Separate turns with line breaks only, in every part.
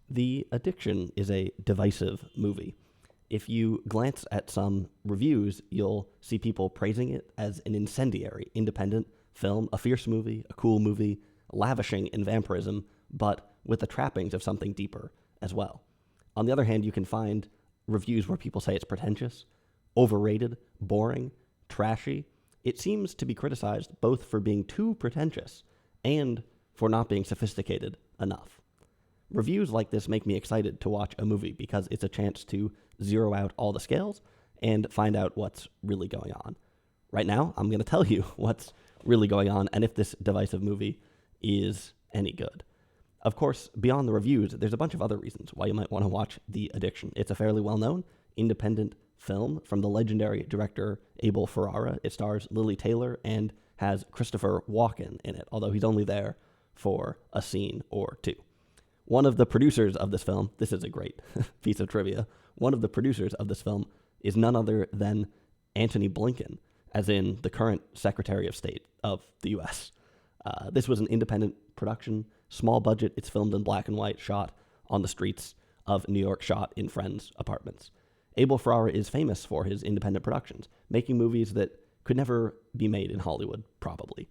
The Addiction is a divisive movie. If you glance at some reviews, you'll see people praising it as an incendiary, independent film, a fierce movie, a cool movie, lavishing in vampirism, but with the trappings of something deeper as well. On the other hand, you can find reviews where people say it's pretentious, overrated, boring, trashy. It seems to be criticized both for being too pretentious and for not being sophisticated enough. Reviews like this make me excited to watch a movie because it's a chance to zero out all the scales and find out what's really going on. Right now, I'm going to tell you what's really going on and if this divisive movie is any good. Of course, beyond the reviews, there's a bunch of other reasons why you might want to watch The Addiction. It's a fairly well-known independent film from the legendary director Abel Ferrara. It stars Lily Taylor and has Christopher Walken in it, although he's only there for a scene or two. One of the producers of this film, this is a great piece of trivia, one of the producers of this film is none other than Antony Blinken, as in the current Secretary of State of the U.S. This was an independent production, small budget. It's filmed in black and white, shot on the streets of New York, shot in friends' apartments. Abel Ferrara is famous for his independent productions, making movies that could never be made in Hollywood, probably.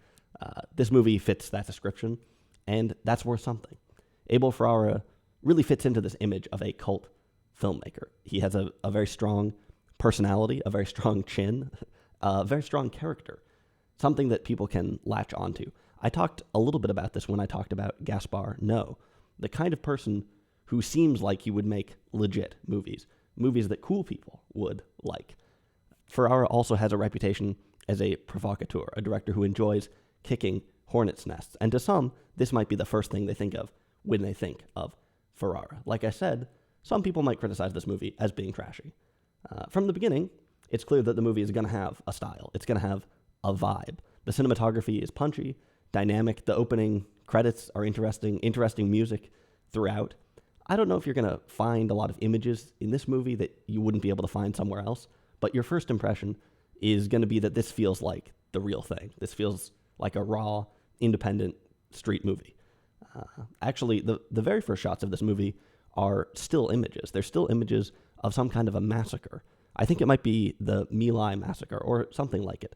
This movie fits that description, and that's worth something. Abel Ferrara really fits into this image of a cult filmmaker. He has a very strong personality, a very strong chin, a very strong character, something that people can latch onto. I talked a little bit about this when I talked about Gaspar Noé, the kind of person who seems like he would make legit movies that cool people would like. Ferrara also has a reputation as a provocateur, a director who enjoys kicking hornets' nests, and to some, this might be the first thing they think of when they think of Ferrara. Like I said, some people might criticize this movie as being trashy. From the beginning, it's clear that the movie is going to have a style. It's going to have a vibe. The cinematography is punchy, dynamic. The opening credits are interesting music throughout. I don't know if you're going to find a lot of images in this movie that you wouldn't be able to find somewhere else, but your first impression is going to be that this feels like the real thing. This feels like a raw, independent street movie. Actually, the very first shots of this movie are still images. They're still images of some kind of a massacre. I think it might be the My Lai massacre or something like it,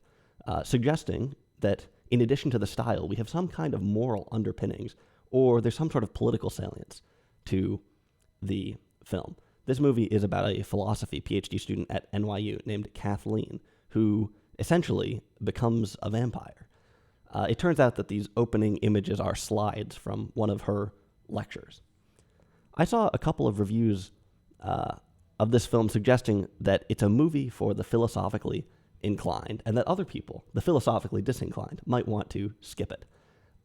suggesting that in addition to the style, we have some kind of moral underpinnings or there's some sort of political salience to the film. This movie is about a philosophy PhD student at NYU named Kathleen, who essentially becomes a vampire. It turns out that these opening images are slides from one of her lectures. I saw a couple of reviews of this film suggesting that it's a movie for the philosophically inclined and that other people, the philosophically disinclined, might want to skip it.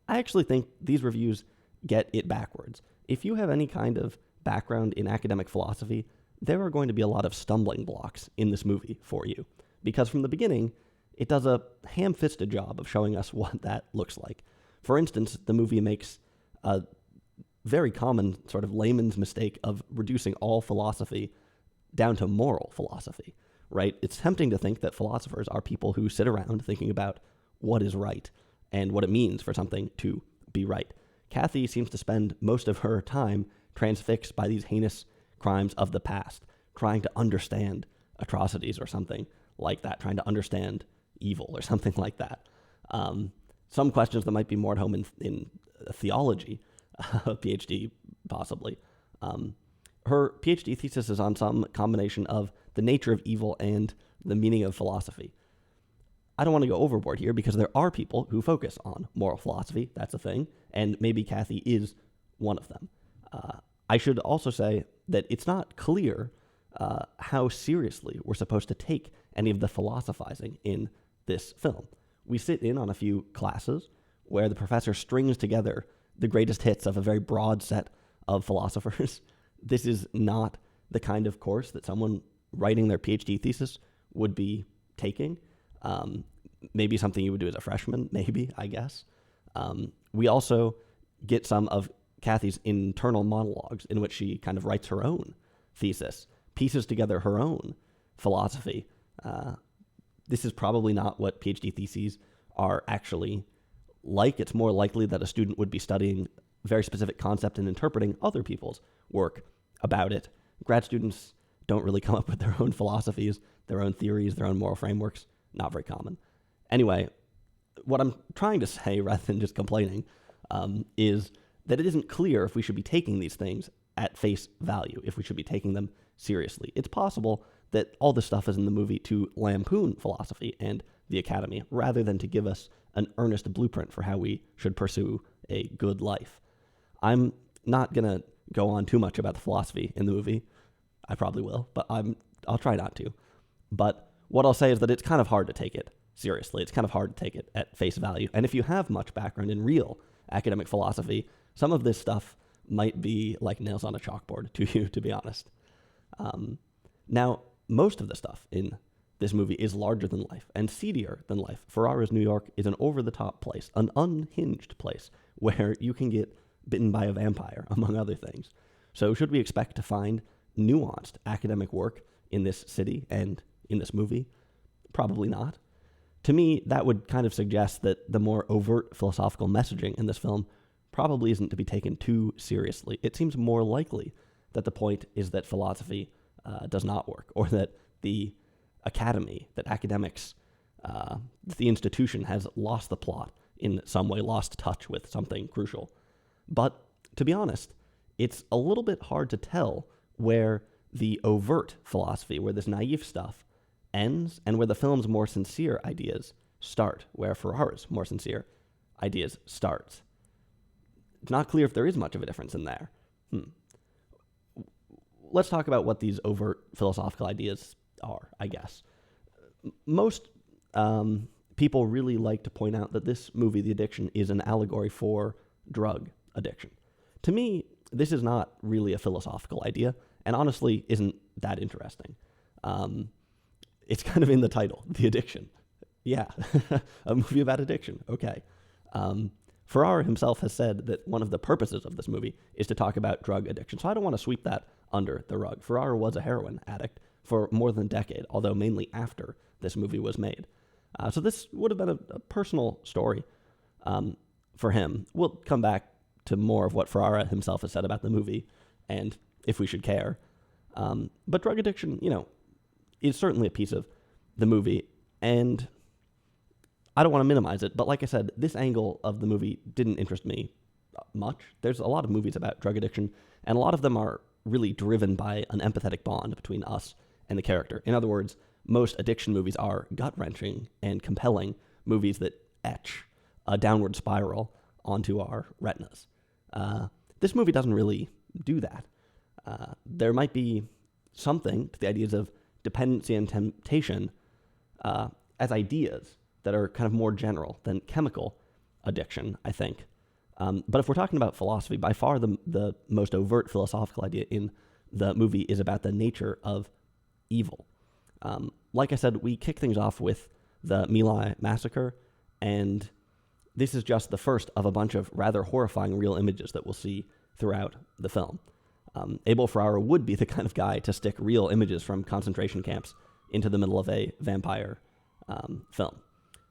I actually think these reviews get it backwards. If you have any kind of background in academic philosophy, there are going to be a lot of stumbling blocks in this movie for you, because from the beginning, it does a ham-fisted job of showing us what that looks like. For instance, the movie makes a very common sort of layman's mistake of reducing all philosophy down to moral philosophy, right? It's tempting to think that philosophers are people who sit around thinking about what is right and what it means for something to be right. Kathy seems to spend most of her time transfixed by these heinous crimes of the past, trying to understand atrocities or something like that, trying to understand evil or something like that. Some questions that might be more at home in theology, a PhD possibly. Her PhD thesis is on some combination of the nature of evil and the meaning of philosophy. I don't want to go overboard here because there are people who focus on moral philosophy. That's a thing. And maybe Kathy is one of them. I should also say that it's not clear how seriously we're supposed to take any of the philosophizing in this film. We sit in on a few classes where the professor strings together the greatest hits of a very broad set of philosophers. This is not the kind of course that someone writing their PhD thesis would be taking. Maybe something you would do as a freshman, maybe, I guess. We also get some of Kathy's internal monologues in which she kind of writes her own thesis, pieces together her own philosophy. This is probably not what PhD theses are actually like. It's more likely that a student would be studying very specific concept and interpreting other people's work about it. Grad students don't really come up with their own philosophies, their own theories, their own moral frameworks. Not very common. Anyway, what I'm trying to say, rather than just complaining, is that it isn't clear if we should be taking these things at face value, if we should be taking them seriously. It's possible that all this stuff is in the movie to lampoon philosophy and the academy, rather than to give us an earnest blueprint for how we should pursue a good life. I'm not going to go on too much about the philosophy in the movie. I probably will, but I'll try not to. But what I'll say is that it's kind of hard to take it seriously. It's kind of hard to take it at face value. And if you have much background in real academic philosophy, some of this stuff might be like nails on a chalkboard to you, to be honest. Now, most of the stuff in this movie is larger than life and seedier than life. Ferrara's New York is an over-the-top place, an unhinged place where you can get bitten by a vampire, among other things. So should we expect to find nuanced academic work in this city and in this movie? Probably not. To me, that would kind of suggest that the more overt philosophical messaging in this film probably isn't to be taken too seriously. It seems more likely that the point is that philosophy does not work, or that the academy, that academics, the institution has lost the plot in some way, lost touch with something crucial. But to be honest, it's a little bit hard to tell where the overt philosophy, where this naive stuff ends, and where the film's more sincere ideas start, where Ferrara's more sincere ideas starts. It's not clear if there is much of a difference in there. Let's talk about what these overt philosophical ideas are, I guess. Most people really like to point out that this movie, The Addiction, is an allegory for drug addiction. To me, this is not really a philosophical idea, and honestly isn't that interesting. It's kind of in the title, The Addiction. Yeah, a movie about addiction. Okay. Ferrara himself has said that one of the purposes of this movie is to talk about drug addiction, so I don't want to sweep that under the rug. Ferrara was a heroin addict for more than a decade, although mainly after this movie was made. So this would have been a personal story for him. We'll come back to more of what Ferrara himself has said about the movie and if we should care. But drug addiction, is certainly a piece of the movie, and I don't want to minimize it, but like I said, this angle of the movie didn't interest me much. There's a lot of movies about drug addiction, and a lot of them are really driven by an empathetic bond between us and the character. In other words, most addiction movies are gut-wrenching and compelling movies that etch a downward spiral onto our retinas. This movie doesn't really do that. There might be something to the ideas of dependency and temptation as ideas that are kind of more general than chemical addiction, I think. But if we're talking about philosophy, by far the most overt philosophical idea in the movie is about the nature of evil. Like I said, we kick things off with the My Lai massacre, and this is just the first of a bunch of rather horrifying real images that we'll see throughout the film. Abel Ferrara would be the kind of guy to stick real images from concentration camps into the middle of a vampire film.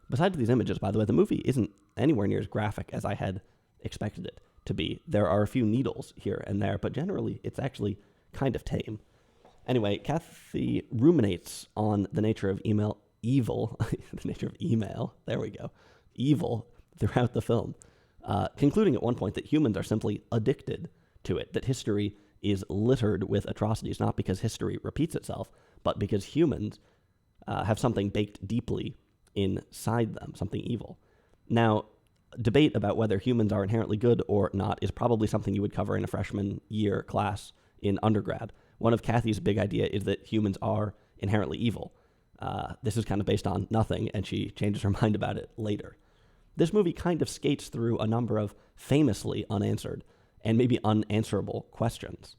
Besides these images, by the way, the movie isn't anywhere near as graphic as I had expected it to be. There are a few needles here and there, but generally it's actually kind of tame. Anyway, Kathy ruminates on the nature of evil, the nature of email, there we go, evil throughout the film, concluding at one point that humans are simply addicted to it, that history is littered with atrocities, not because history repeats itself, but because humans have something baked deeply inside them, something evil. Now, debate about whether humans are inherently good or not is probably something you would cover in a freshman year class in undergrad. One of Kathy's big idea is that humans are inherently evil. This is kind of based on nothing, and she changes her mind about it later. This movie kind of skates through a number of famously unanswered and maybe unanswerable questions.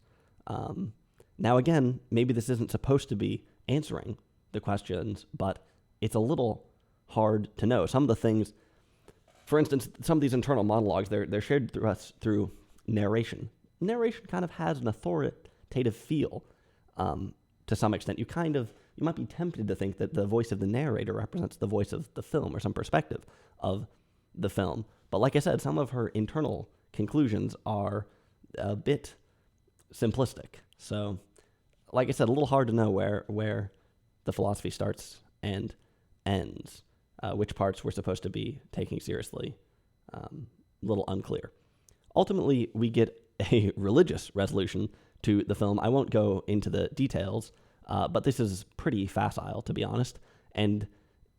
Now again, maybe this isn't supposed to be answering the questions, but it's a little hard to know. Some of the things, for instance, some of these internal monologues, they're shared through us through narration. Narration kind of has an authoritative feel to some extent. You might be tempted to think that the voice of the narrator represents the voice of the film or some perspective of the film. But like I said, some of her internal conclusions are a bit simplistic. So, like I said, a little hard to know where the philosophy starts and ends, which parts we're supposed to be taking seriously, a little unclear. Ultimately, we get a religious resolution to the film. I won't go into the details, but this is pretty facile, to be honest, and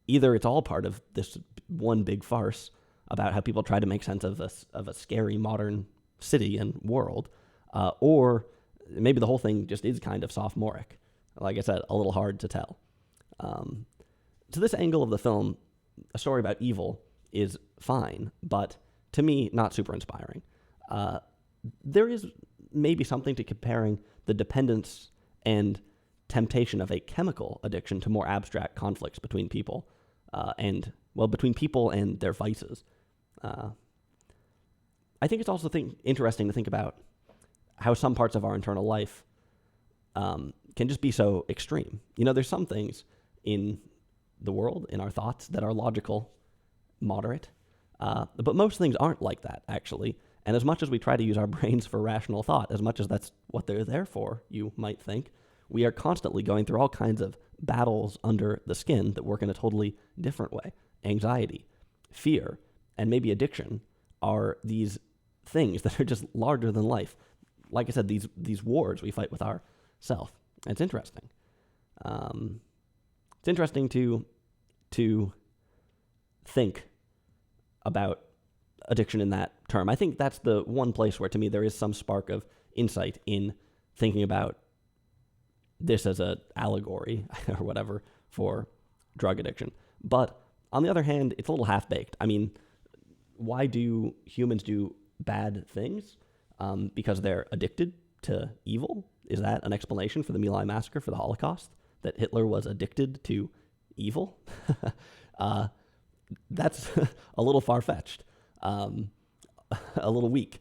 either it's all part of this one big farce about how people try to make sense of a scary modern city and world, or maybe the whole thing just is kind of sophomoric. Like I said, a little hard to tell. To this angle of the film, a story about evil is fine, but to me, not super inspiring. There is maybe something to comparing the dependence and temptation of a chemical addiction to more abstract conflicts between people, between people and their vices. I think it's also interesting to think about how some parts of our internal life can just be so extreme. There's some things in the world, in our thoughts, that are logical, moderate, but most things aren't like that, actually. And as much as we try to use our brains for rational thought, as much as that's what they're there for, you might think, we are constantly going through all kinds of battles under the skin that work in a totally different way. Anxiety, fear, and maybe addiction are these things that are just larger than life. Like I said, these wars we fight with ourself. And it's interesting. It's interesting to think about addiction in that term. I think that's the one place where, to me, there is some spark of insight in thinking about this as an allegory or whatever for drug addiction. But on the other hand, it's a little half-baked. I mean, why do humans do bad things? Because they're addicted to evil? Is that an explanation for the My Lai massacre, for the Holocaust? That Hitler was addicted to evil? That's a little far-fetched. A little weak,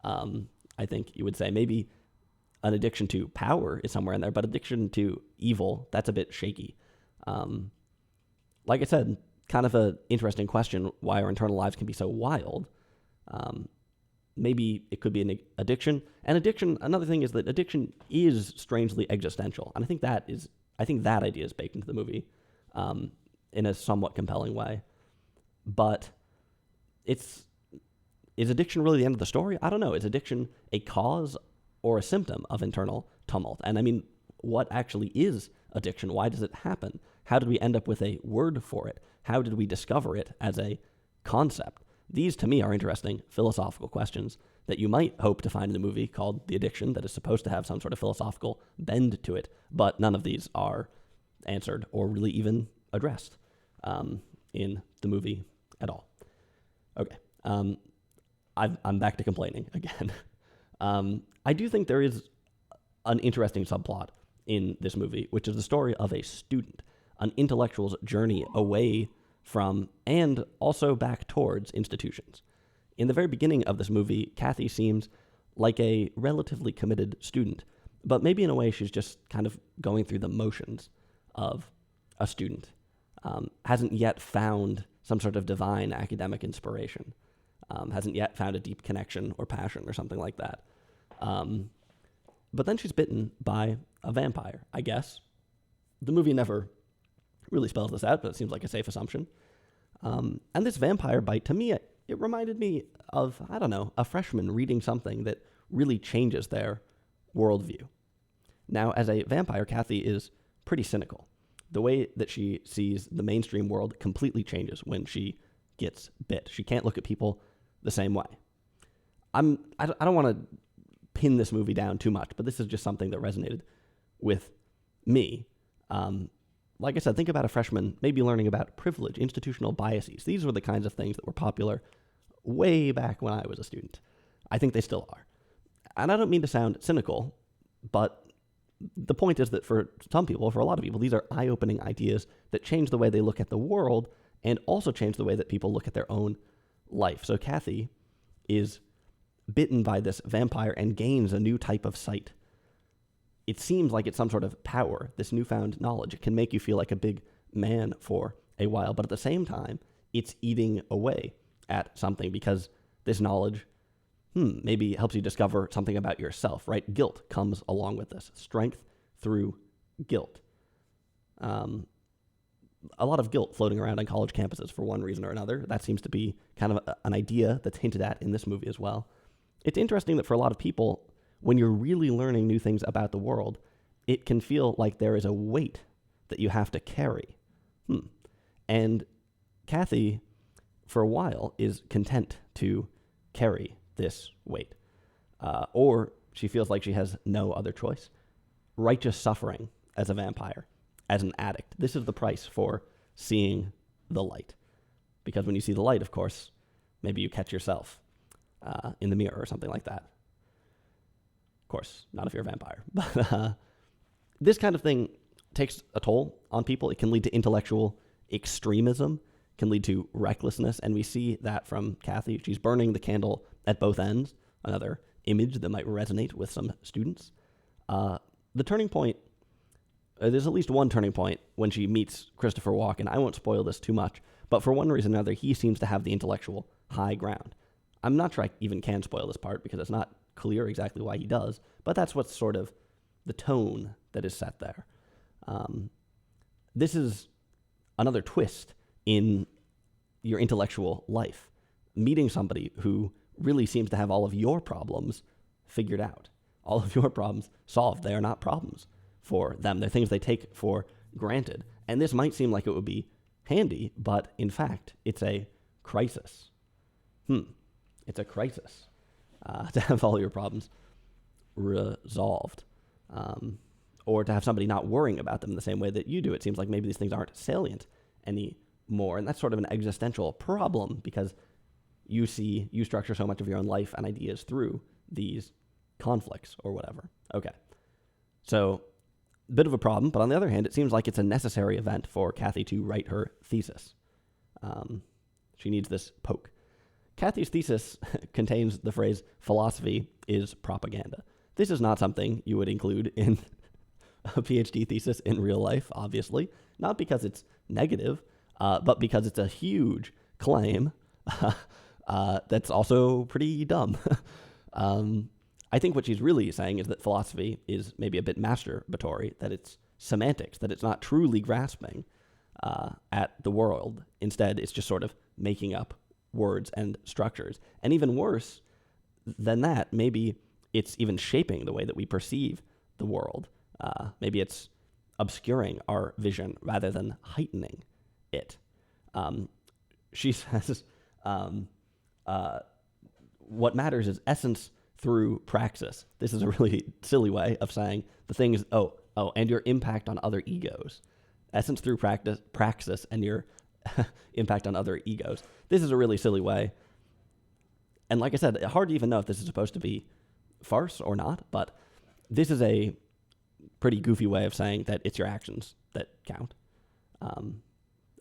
I think you would say. Maybe an addiction to power is somewhere in there, but addiction to evil, that's a bit shaky. Like I said, kind of an interesting question, why our internal lives can be so wild. Maybe it could be an addiction. And addiction, another thing is that addiction is strangely existential. And I think that idea is baked into the movie in a somewhat compelling way. But is addiction really the end of the story? I don't know. Is addiction a cause or a symptom of internal tumult? And I mean, what actually is addiction? Why does it happen? How did we end up with a word for it? How did we discover it as a concept? These, to me, are interesting philosophical questions that you might hope to find in the movie called The Addiction, that is supposed to have some sort of philosophical bend to it, but none of these are answered or really even addressed in the movie at all. Okay. I'm back to complaining again. I do think there is an interesting subplot in this movie, which is the story of a student, an intellectual's journey away from and also back towards institutions. In the very beginning of this movie, Kathy seems like a relatively committed student, but maybe in a way she's just kind of going through the motions of a student, hasn't yet found some sort of divine academic inspiration. Hasn't yet found a deep connection or passion or something like that. But then she's bitten by a vampire, I guess. The movie never really spells this out, but it seems like a safe assumption. And this vampire bite, to me, it reminded me of, I don't know, a freshman reading something that really changes their worldview. Now, as a vampire, Kathy is pretty cynical. The way that she sees the mainstream world completely changes when she gets bit. She can't look at people the same way. I don't want to pin this movie down too much, but this is just something that resonated with me. Like I said, think about a freshman maybe learning about privilege, institutional biases. These were the kinds of things that were popular way back when I was a student. I think they still are. And I don't mean to sound cynical, but the point is that for some people, for a lot of people, these are eye-opening ideas that change the way they look at the world and also change the way that people look at their own life. So Kathy is bitten by this vampire and gains a new type of sight. It seems like it's some sort of power, this newfound knowledge. It can make you feel like a big man for a while, but at the same time, it's eating away at something because this knowledge maybe helps you discover something about yourself, right? Guilt comes along with this. Strength through guilt. A lot of guilt floating around on college campuses for one reason or another. That seems to be kind of an idea that's hinted at in this movie as well. It's interesting that for a lot of people, when you're really learning new things about the world, it can feel like there is a weight that you have to carry. And Kathy, for a while, is content to carry this weight. Or she feels like she has no other choice. Righteous suffering as a vampire, as an addict. This is the price for seeing the light. Because when you see the light, of course, maybe you catch yourself in the mirror or something like that. Of course, not if you're a vampire. But this kind of thing takes a toll on people. It can lead to intellectual extremism, can lead to recklessness, and we see that from Kathy. She's burning the candle at both ends, another image that might resonate with some students. The turning point, there's at least one turning point when she meets Christopher Walken. I won't spoil this too much, but for one reason or another, he seems to have the intellectual high ground. I'm not sure I even can spoil this part because it's not clear exactly why he does, but that's what's sort of the tone that is set there. This is another twist in your intellectual life. Meeting somebody who really seems to have all of your problems figured out, all of your problems solved. They are not problems for them. They're things they take for granted. And this might seem like it would be handy, but in fact, it's a crisis. It's a crisis to have all your problems resolved. Or to have somebody not worrying about them in the same way that you do. It seems like maybe these things aren't salient anymore. And that's sort of an existential problem because you structure so much of your own life and ideas through these conflicts or whatever. Okay. So, a bit of a problem, but on the other hand, it seems like it's a necessary event for Kathy to write her thesis. She needs this poke. Kathy's thesis contains the phrase, philosophy is propaganda. This is not something you would include in a PhD thesis in real life, obviously. Not because it's negative, but because it's a huge claim that's also pretty dumb. I think what she's really saying is that philosophy is maybe a bit masturbatory, that it's semantics, that it's not truly grasping at the world. Instead, it's just sort of making up words and structures. And even worse than that, maybe it's even shaping the way that we perceive the world. Maybe it's obscuring our vision rather than heightening it. She says, what matters is essence through praxis. This is a really silly way of saying the thing is, and your impact on other egos. Essence through praxis and your impact on other egos. This is a really silly way. And like I said, hard to even know if this is supposed to be farce or not, but this is a pretty goofy way of saying that it's your actions that count.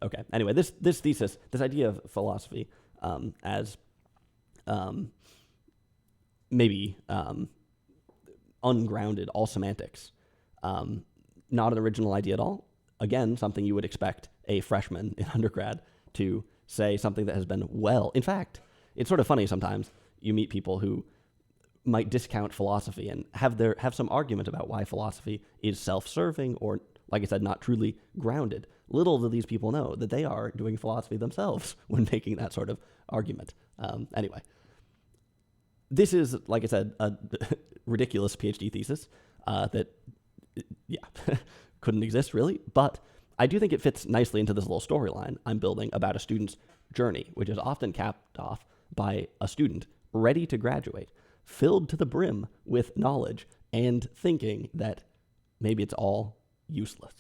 Okay. Anyway, this thesis, this idea of philosophy as maybe ungrounded, all semantics, not an original idea at all. Again, something you would expect a freshman in undergrad to say, something that has been in fact, it's sort of funny sometimes you meet people who might discount philosophy and have some argument about why philosophy is self-serving or, like I said, not truly grounded. Little do these people know that they are doing philosophy themselves when making that sort of argument. Anyway, this is, like I said, a ridiculous PhD thesis that, couldn't exist really, but I do think it fits nicely into this little storyline I'm building about a student's journey, which is often capped off by a student ready to graduate, filled to the brim with knowledge and thinking that maybe it's all useless.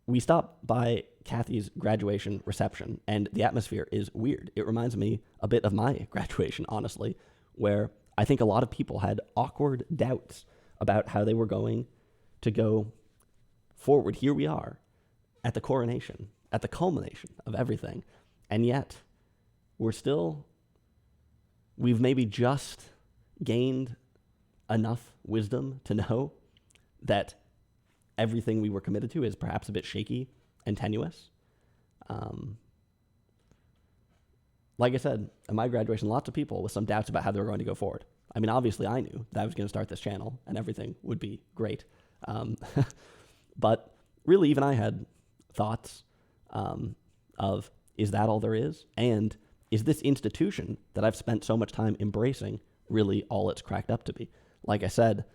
We stop by Kathy's graduation reception, and the atmosphere is weird. It reminds me a bit of my graduation, honestly, where I think a lot of people had awkward doubts about how they were going to go forward. Here we are at the coronation, at the culmination of everything, and yet we've maybe just gained enough wisdom to know that everything we were committed to is perhaps a bit shaky and tenuous. like I said, at my graduation, lots of people with some doubts about how they were going to go forward. I mean, obviously I knew that I was going to start this channel and everything would be great. But really, even I had thoughts of, is that all there is? And is this institution that I've spent so much time embracing really all it's cracked up to be? Like I said,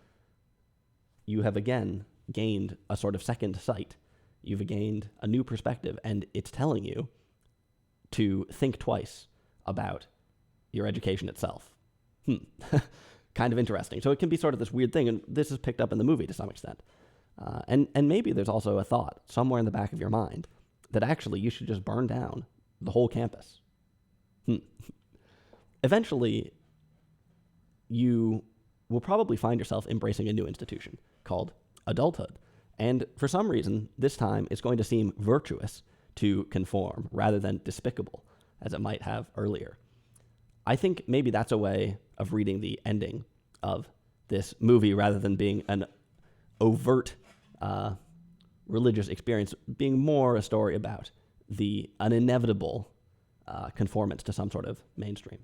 you have again gained a sort of second sight. You've gained a new perspective, and it's telling you to think twice about your education itself. Kind of interesting. So it can be sort of this weird thing, and this is picked up in the movie to some extent. And maybe there's also a thought somewhere in the back of your mind that actually you should just burn down the whole campus. Eventually, you will probably find yourself embracing a new institution called adulthood. And for some reason, this time it's going to seem virtuous to conform rather than despicable, as it might have earlier. I think maybe that's a way of reading the ending of this movie rather than being an overt religious experience, being more a story about an inevitable conformance to some sort of mainstream.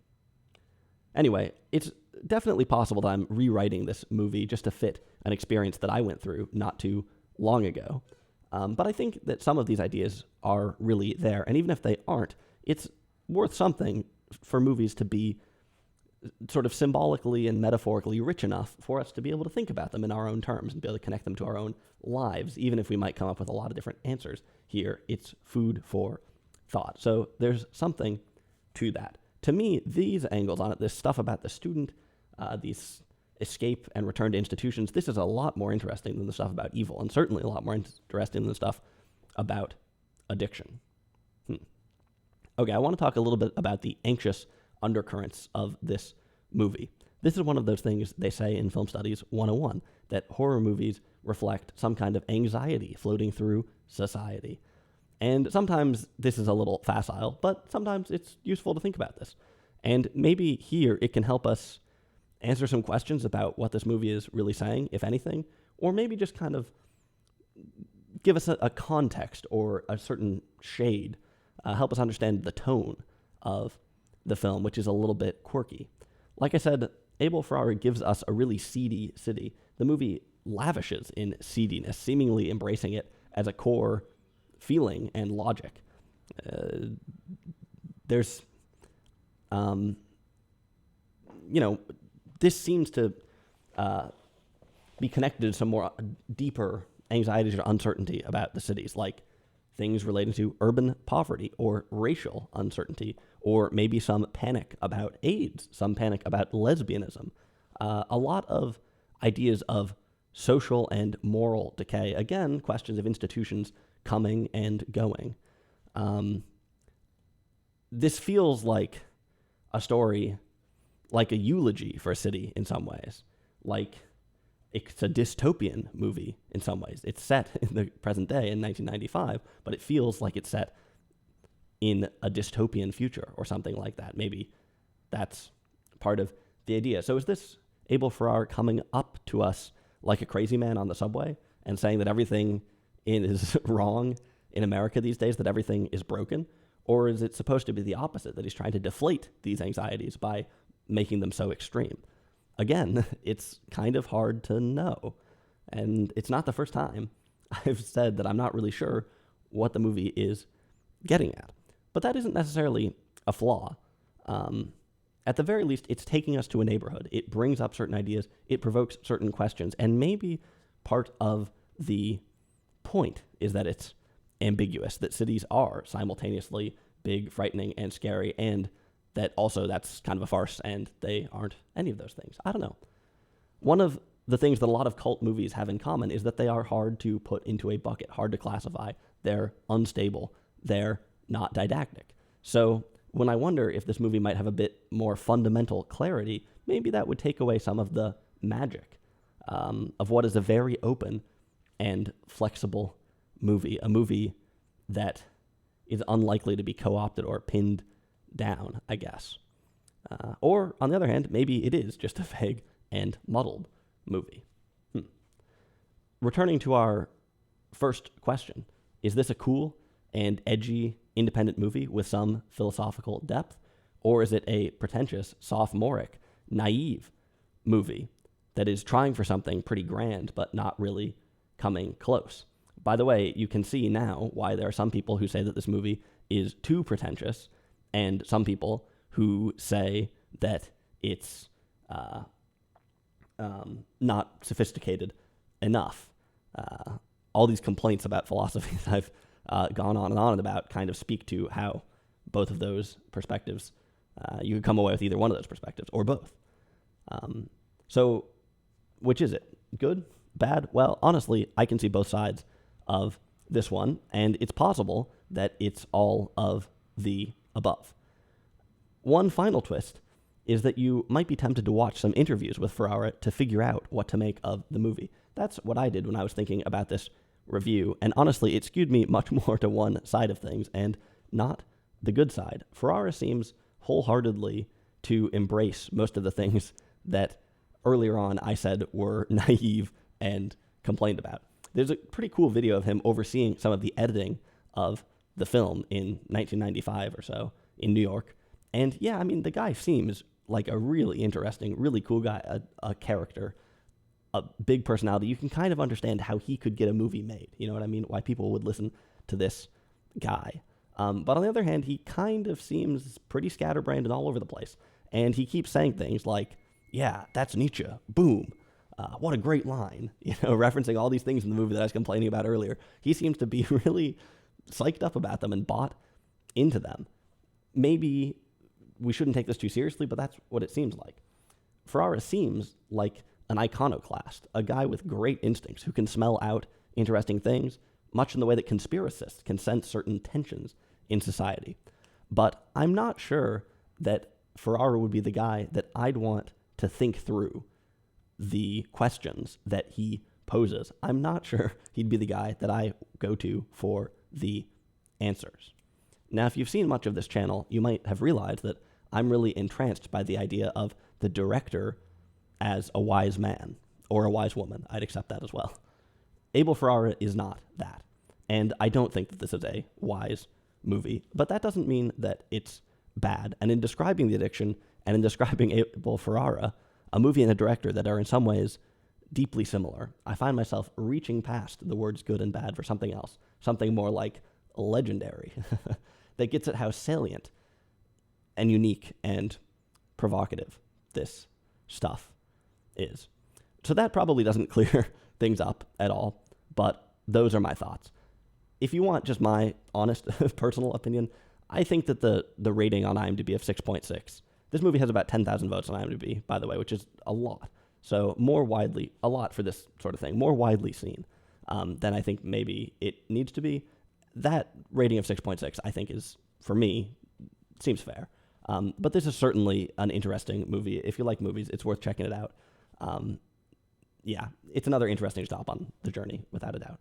Anyway, it's definitely possible that I'm rewriting this movie just to fit an experience that I went through not too long ago. But I think that some of these ideas are really there. And even if they aren't, it's worth something for movies to be sort of symbolically and metaphorically rich enough for us to be able to think about them in our own terms and be able to connect them to our own lives. Even if we might come up with a lot of different answers here, it's food for thought. So there's something to that. To me, these angles on it, this stuff about the student, these escape and return to institutions, this is a lot more interesting than the stuff about evil, and certainly a lot more interesting than the stuff about addiction. Okay, I want to talk a little bit about the anxious undercurrents of this movie. This is one of those things they say in Film Studies 101, that horror movies reflect some kind of anxiety floating through society. And sometimes this is a little facile, but sometimes it's useful to think about this. And maybe here it can help us answer some questions about what this movie is really saying, if anything, or maybe just kind of give us a context or a certain shade, help us understand the tone of the film, which is a little bit quirky. Like I said, Abel Ferrara gives us a really seedy city. The movie lavishes in seediness, seemingly embracing it as a core feeling and logic. There's, this seems to be connected to some more deeper anxieties or uncertainty about the cities, like things relating to urban poverty or racial uncertainty, or maybe some panic about AIDS, some panic about lesbianism. A lot of ideas of social and moral decay. Again, questions of institutions coming and going. This feels like a story, like a eulogy for a city in some ways. Like it's a dystopian movie in some ways. It's set in the present day in 1995, but it feels like it's set in a dystopian future or something like that. Maybe that's part of the idea. So is this Abel Ferrara coming up to us like a crazy man on the subway and saying that everything is wrong in America these days, that everything is broken? Or is it supposed to be the opposite, that he's trying to deflate these anxieties by making them so extreme? Again, it's kind of hard to know. And it's not the first time I've said that I'm not really sure what the movie is getting at. But that isn't necessarily a flaw. At the very least, it's taking us to a neighborhood. It brings up certain ideas. It provokes certain questions. And maybe part of the point is that it's ambiguous, that cities are simultaneously big, frightening, and scary, and that also that's kind of a farce, and they aren't any of those things. I don't know. One of the things that a lot of cult movies have in common is that they are hard to put into a bucket, hard to classify. They're unstable. They're not didactic. So when I wonder if this movie might have a bit more fundamental clarity, maybe that would take away some of the magic of what is a very open and flexible movie, a movie that is unlikely to be co-opted or pinned down, I guess. Or, on the other hand, maybe it is just a vague and muddled movie. Returning to our first question, is this a cool and edgy independent movie with some philosophical depth? Or is it a pretentious, sophomoric, naive movie that is trying for something pretty grand but not really coming close? By the way, you can see now why there are some people who say that this movie is too pretentious and some people who say that it's not sophisticated enough. All these complaints about philosophy that I've gone on and on about kind of speak to how both of those perspectives, you could come away with either one of those perspectives or both. So which is it? Good? Bad? Well, honestly, I can see both sides of this one, and it's possible that it's all of the above. One final twist is that you might be tempted to watch some interviews with Ferrara to figure out what to make of the movie. That's what I did when I was thinking about this review, and honestly, it skewed me much more to one side of things, and not the good side. Ferrara seems wholeheartedly to embrace most of the things that earlier on I said were naive and complained about. There's a pretty cool video of him overseeing some of the editing of the film in 1995 or so in New York. And yeah, I mean, the guy seems like a really interesting, really cool guy, a character, a big personality. You can kind of understand how he could get a movie made. You know what I mean? Why people would listen to this guy. But on the other hand, he kind of seems pretty scatterbrained and all over the place. And he keeps saying things like, yeah, that's Nietzsche. Boom. What a great line. You know, referencing all these things in the movie that I was complaining about earlier. He seems to be really psyched up about them and bought into them. Maybe we shouldn't take this too seriously, but that's what it seems like. Ferrara seems like an iconoclast, a guy with great instincts who can smell out interesting things, much in the way that conspiracists can sense certain tensions in society. But I'm not sure that Ferrara would be the guy that I'd want to think through the questions that he poses. I'm not sure he'd be the guy that I go to for the answers. Now, if you've seen much of this channel, you might have realized that I'm really entranced by the idea of the director as a wise man or a wise woman. I'd accept that as well. Abel Ferrara is not that. And I don't think that this is a wise movie, but that doesn't mean that it's bad. And in describing the addiction and in describing Abel Ferrara, a movie and a director that are in some ways deeply similar, I find myself reaching past the words good and bad for something else, something more like legendary, that gets at how salient and unique and provocative this stuff is. So that probably doesn't clear things up at all, but those are my thoughts. If you want just my honest personal opinion, I think that the rating on IMDb of 6.6, this movie has about 10,000 votes on IMDb, by the way, which is a lot. So a lot for this sort of thing, more widely seen than I think maybe it needs to be. That rating of 6.6, I think is, for me, seems fair. But this is certainly an interesting movie. If you like movies, it's worth checking it out. Yeah, it's another interesting stop on the journey, without a doubt.